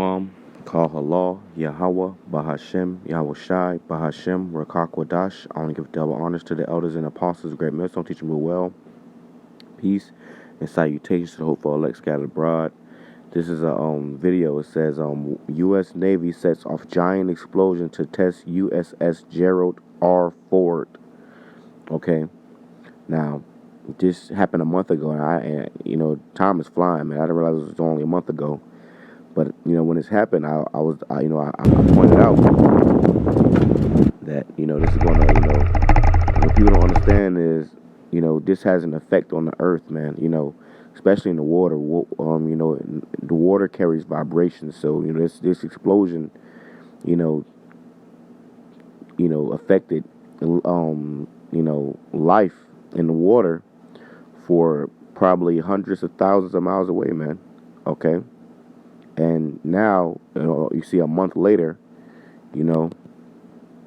Shalom, Kahala, Yahweh, Bahashem, Yahweh Shai, Bahashem, Rakakwadash. I want to give double honors to the elders and apostles, great millstone, teach them real well. Peace and salutations to the hopeful elect scattered abroad. This is a video. It says U.S. Navy sets off giant explosion to test USS Gerald R. Ford. Okay, now this happened a month ago, and time is flying, man. I didn't realize it was only a month ago. But when this happened, I pointed out that this is going to what people don't understand is this has an effect on the earth, man. Especially in the water. The water carries vibrations, so this explosion affected life in the water for probably hundreds of thousands of miles away, man. Okay. And now, you see a month later,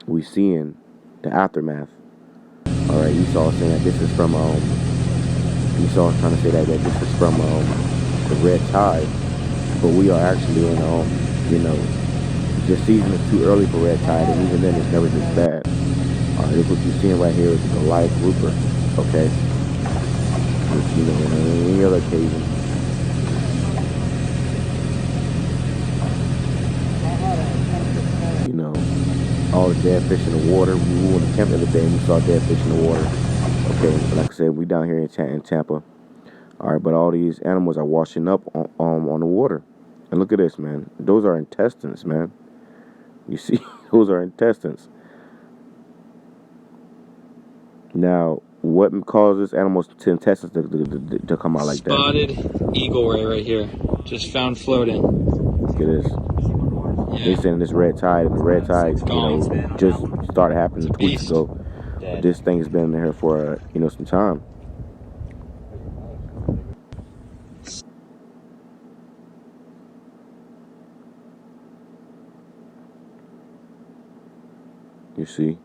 we seeing the aftermath. All right, Esau saying that this is from, Esau's trying to say that this is from the red tide. But we are actually in, the season is too early for red tide, and even then it's never this bad. All right, what you're seeing right here is the Goliath grouper, okay? Which, on any other occasion, all the dead fish in the water. We were in the camp the other day and we saw dead fish in the water. Okay, like I said, we down here in Tampa. All right, but all these animals are washing up on the water. And look at this, man. Those are intestines, man. You see, those are intestines. Now, what causes animals' intestines to come out like Spotted that? Spotted eagle ray right here. Just found floating. Look at this. They saying this red tide, and the red tide, just started happening 2 weeks ago. But this thing has been there for, some time. You see?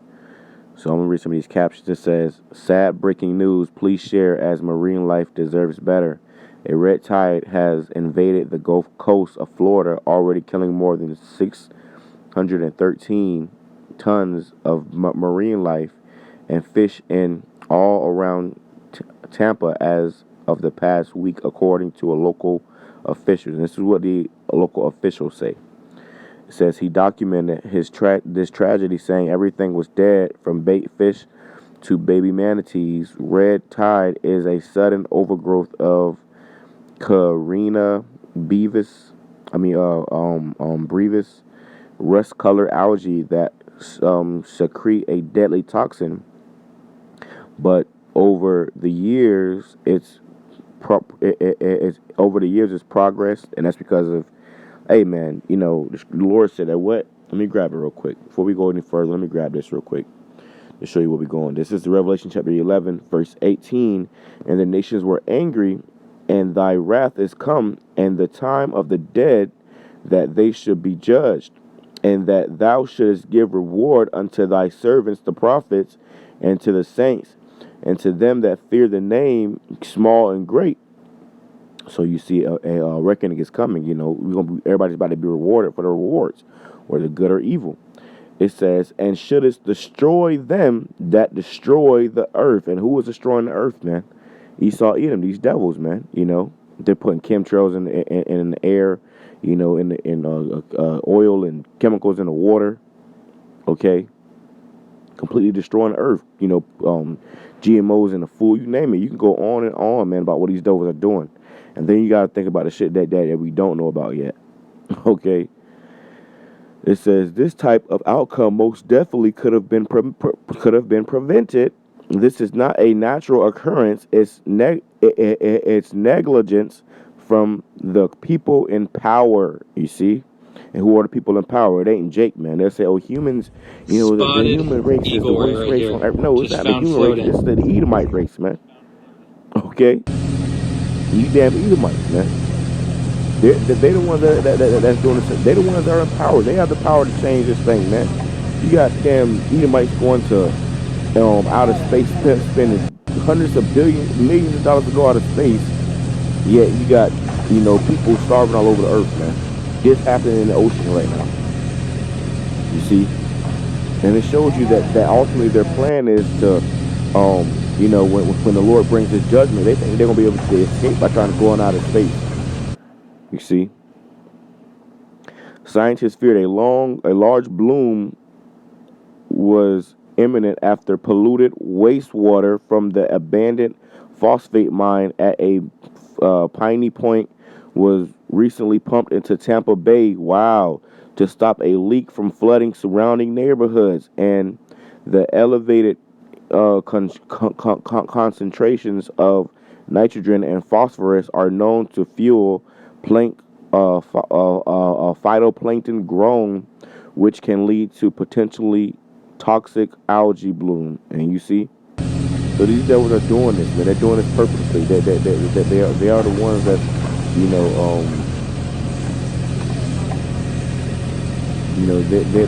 So I'm going to read some of these captions. It says, sad breaking news, please share as marine life deserves better. A red tide has invaded the Gulf Coast of Florida, already killing more than 613 tons of marine life and fish in all around Tampa as of the past week, according to a local official. And this is what the local officials say. It says he documented this tragedy, saying everything was dead from bait fish to baby manatees. Red tide is a sudden overgrowth of Carina brevis, rust-colored algae that secrete a deadly toxin. But over the years, it's progressed, and that's because of, hey man, the Lord said that what? Let me grab it real quick before we go any further. Let me grab this real quick to show you where we're going. This is the Revelation chapter 11, verse 18, and the nations were angry. And thy wrath is come, and the time of the dead, that they should be judged, and that thou shouldest give reward unto thy servants the prophets, and to the saints, and to them that fear the name, small and great. So you see a reckoning is coming. Everybody's about to be rewarded for the rewards, whether good or evil. It says, and shouldest destroy them that destroy the earth. And who was destroying the earth, man? Esau, Edom, these devils, man. They're putting chemtrails in the air, in oil and chemicals in the water. Okay, completely destroying the earth. GMOs in the food, you name it. You can go on and on, man, about what these devils are doing, and then you got to think about the shit that we don't know about yet. Okay. It says this type of outcome most definitely could have been prevented. This is not a natural occurrence. It's negligence from the people in power, you see? And who are the people in power? It ain't Jake, man. They'll say, humans, the human race is the worst race on earth. No, it's not the human race. It's the Edomite race, man. Okay? You damn Edomites, man. They're the ones that's doing this. They're the ones that are in power. They have the power to change this thing, man. You got damn Edomites going to outer space, spending hundreds of millions of dollars to go out of space. Yet you got, people starving all over the earth, man. This happening in the ocean right now. You see, and it shows you that ultimately their plan is to, when the Lord brings His judgment, they think they're gonna be able to escape by trying to go on out of space. You see, scientists feared a large bloom was imminent after polluted wastewater from the abandoned phosphate mine at a Piney Point was recently pumped into Tampa Bay. Wow, to stop a leak from flooding surrounding neighborhoods, and the elevated concentrations of nitrogen and phosphorus are known to fuel phytoplankton growth, which can lead to potentially toxic algae bloom. And you see, so these devils are doing this, man. They're doing this purposely. They are the ones that,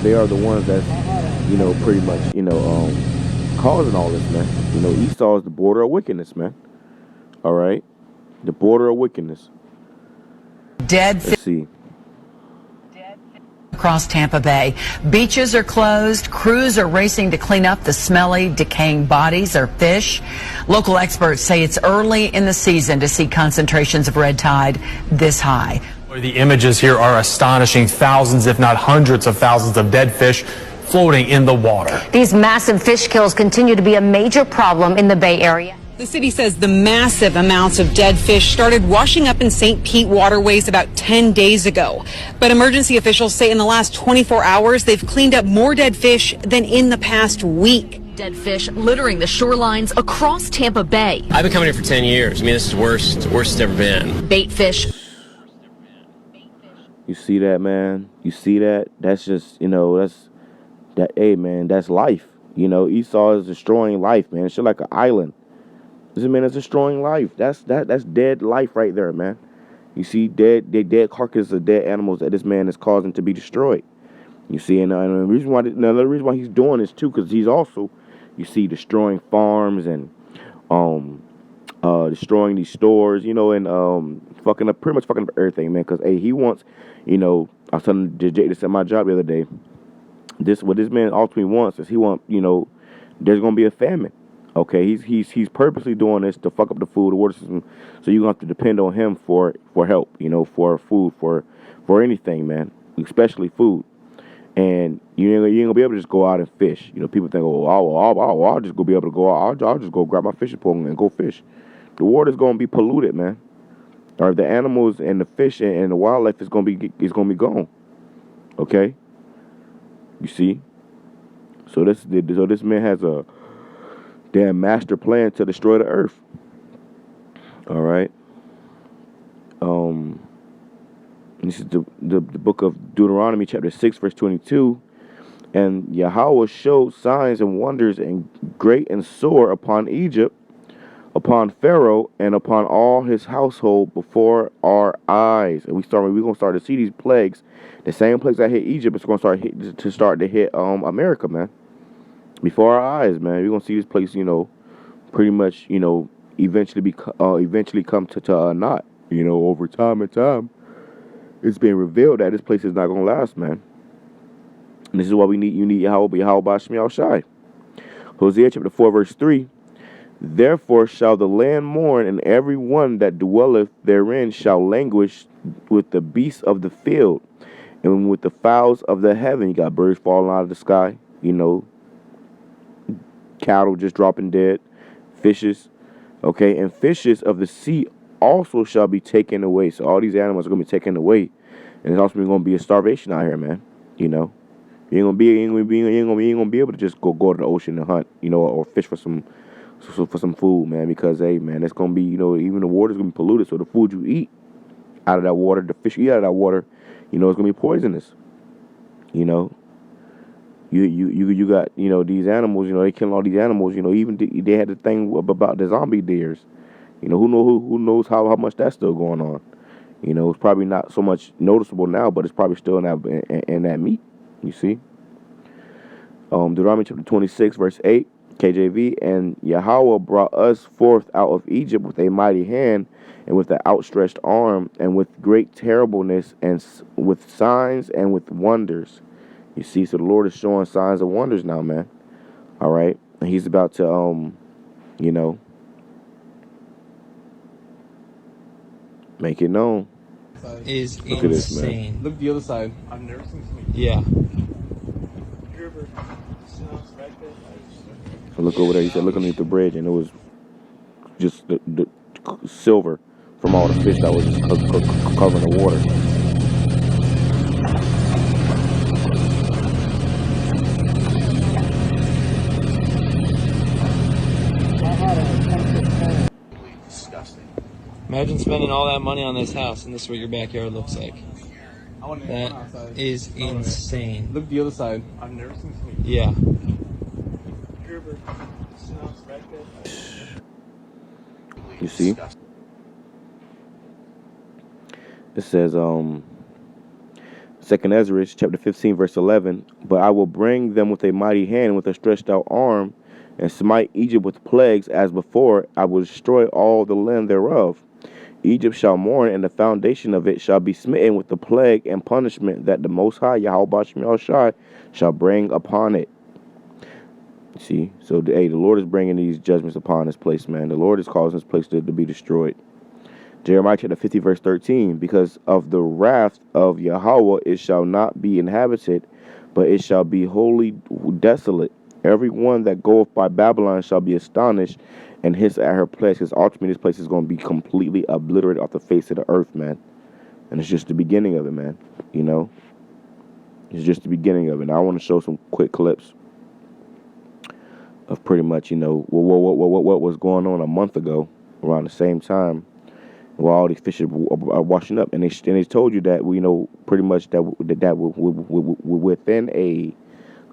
they are the ones that, pretty much, causing all this, man. Esau is the border of wickedness, man. All right, the border of wickedness. Let's see. Across Tampa Bay. Beaches are closed. Crews are racing to clean up the smelly, decaying bodies or fish. Local experts say it's early in the season to see concentrations of red tide this high. The images here are astonishing. Thousands, if not hundreds of thousands of dead fish floating in the water. These massive fish kills continue to be a major problem in the Bay Area. The city says the massive amounts of dead fish started washing up in St. Pete waterways about 10 days ago. But emergency officials say in the last 24 hours, they've cleaned up more dead fish than in the past week. Dead fish littering the shorelines across Tampa Bay. I've been coming here for 10 years. I mean, this is worse. It's the worst it's ever been. Bait fish. You see that, man? You see that? That's just, hey, man, that's life. Esau is destroying life, man. It's just like an island. This man is destroying life. That's dead life right there, man. You see, dead carcasses of dead animals that this man is causing to be destroyed. You see, and the reason why he's doing this too, because he's also, you see, destroying farms and destroying these stores, and pretty much fucking up everything, man. Because hey, he wants, I was telling Jake this at my job the other day. What this man ultimately wants is there's gonna be a famine. Okay, he's purposely doing this to fuck up the food, the water system, so you're gonna have to depend on him for help, for food, for anything, man, especially food. And you ain't gonna be able to just go out and fish. People think, I'll just go be able to go out. I'll just go grab my fishing pole and go fish. The water's gonna be polluted, man. Or the animals and the fish and the wildlife is gonna be gone. Okay, you see. So this man has a damn master plan to destroy the earth. All right. This is the book of Deuteronomy, chapter 6, verse 22. And Yahweh showed signs and wonders and great and sore upon Egypt, upon Pharaoh, and upon all his household before our eyes. And we're gonna start to see these plagues. The same plagues that hit Egypt is gonna start to hit America, man. Before our eyes, man. We're gonna see this place, pretty much, eventually come to a knot. Over time and time, it's being revealed that this place is not gonna last, man. And this is why you need Yahweh Shem Yahushai. Hosea chapter 4, verse 3. Therefore shall the land mourn, and every one that dwelleth therein shall languish with the beasts of the field, and with the fowls of the heaven. You got birds falling out of the sky, cattle just dropping dead, fishes, okay, and fishes of the sea also shall be taken away. So all these animals are gonna be taken away, and it's also gonna be a starvation out here, man. You ain't gonna be able to just go to the ocean and hunt, or fish for some food, man. Because hey, man, it's gonna be, even the water's gonna be polluted. So the food you eat out of that water, the fish you eat out of that water, it's gonna be poisonous. You got, these animals, they killing all these animals, even they had the thing about the zombie deers. Who knows how much that's still going on. It's probably not so much noticeable now, but it's probably still in that meat, you see. Deuteronomy chapter 26, verse 8. KJV, and Yahweh brought us forth out of Egypt with a mighty hand and with an outstretched arm and with great terribleness and with signs and with wonders. You see, so the Lord is showing signs and wonders now, man. All right. And he's about to, you know, make it known. Is Look at this, man. insane. Look the other side. I've never seen something. Yeah. So look over there. He said, look underneath the bridge, and it was just the silver from all the fish that was just covering the water. Disgusting. Imagine spending all that money on this house, and this is what your backyard looks like. I want to That outside. is insane. Look the other side. I've never seen something. Yeah. You see? It says, 2nd Ezra, chapter 15, verse 11, but I will bring them with a mighty hand and with a stretched out arm, and smite Egypt with plagues as before. I will destroy all the land thereof. Egypt shall mourn, and the foundation of it shall be smitten with the plague and punishment that the Most High, Yahweh Bashim Yahushai, shall bring upon it. See, so hey, the Lord is bringing these judgments upon this place, man. The Lord is causing this place to be destroyed. Jeremiah chapter 50, verse 13, because of the wrath of Yahweh it shall not be inhabited, but it shall be wholly desolate. Every one that goeth by Babylon shall be astonished and hiss at her place, because ultimately this place is going to be completely obliterated off the face of the earth, man. And it's just the beginning of it, man. You know, it's just the beginning of it. Now I want to show some quick clips of pretty much, you know, what was going on a month ago around the same time, while all these fish are washing up, and they told you that we know pretty much that within a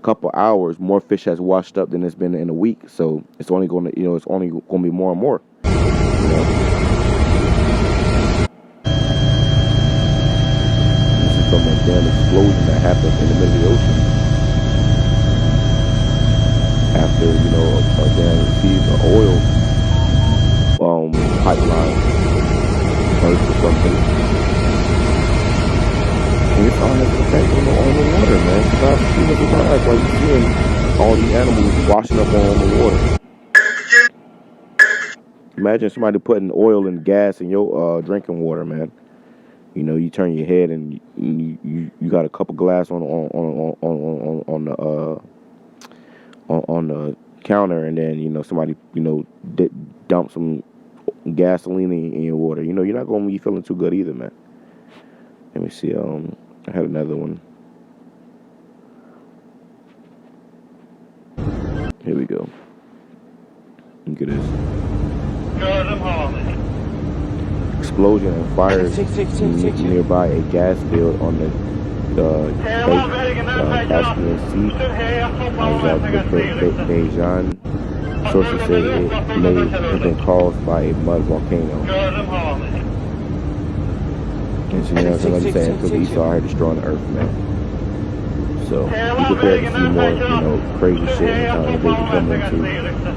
couple hours more fish has washed up than it's been in a week. So it's only going to, you know, it's only going to be more and more. You know? This is from a damn explosion that happened in the middle of the ocean. After, you know, a damn received an oil pipeline burst or something. And it's all this effect on the water, man. It's not too much surprise like you're seeing all these animals washing up on the water. Imagine somebody putting oil and gas in your drinking water, man. You know, you turn your head and you got a couple glass on the counter, and then, you know, somebody, you know, dump some gasoline in your water. You know, you're not going to be feeling too good either, man. Let me see. I had another one. Here we go. Look at this. Explosion and fires nearby a gas field on the Caspian Sea. Azerbaijan sources say it may have been caused by a mud volcano. And so, you know, so like I'm saying, because Esau here destroying the earth, man. So be prepared to see more, you know, crazy shit in the days we're coming into.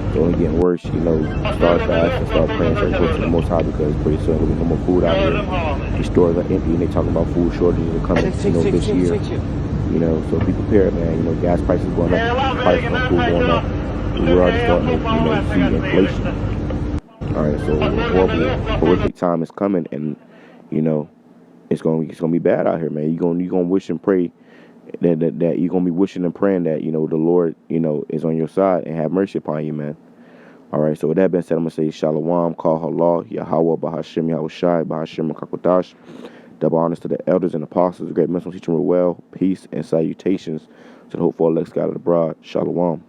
It's only getting worse, you know. Start fast and start praying so go to the Most High, because pretty soon there'll be no more food out here. These stores are empty, and they talking about food shortages are coming, you know, this year. You know, so be prepared, man. You know, gas prices going up, prices on food going up. We're already starting to, you know, see inflation. All right, so a horrific time is coming, and you know, it's gonna be bad out here, man. You're gonna wish and pray that you're gonna be wishing and praying that, you know, the Lord, you know, is on your side and have mercy upon you, man. All right, so with that being said, I'm gonna say Shalom, Kal Halal, Yahweh, Bahashim, Yahushai, Bahashim, Kakodash. Double honors to the elders and apostles, the great Muslim teaching well, peace and salutations to the hopeful elect God of the broad. Shalom.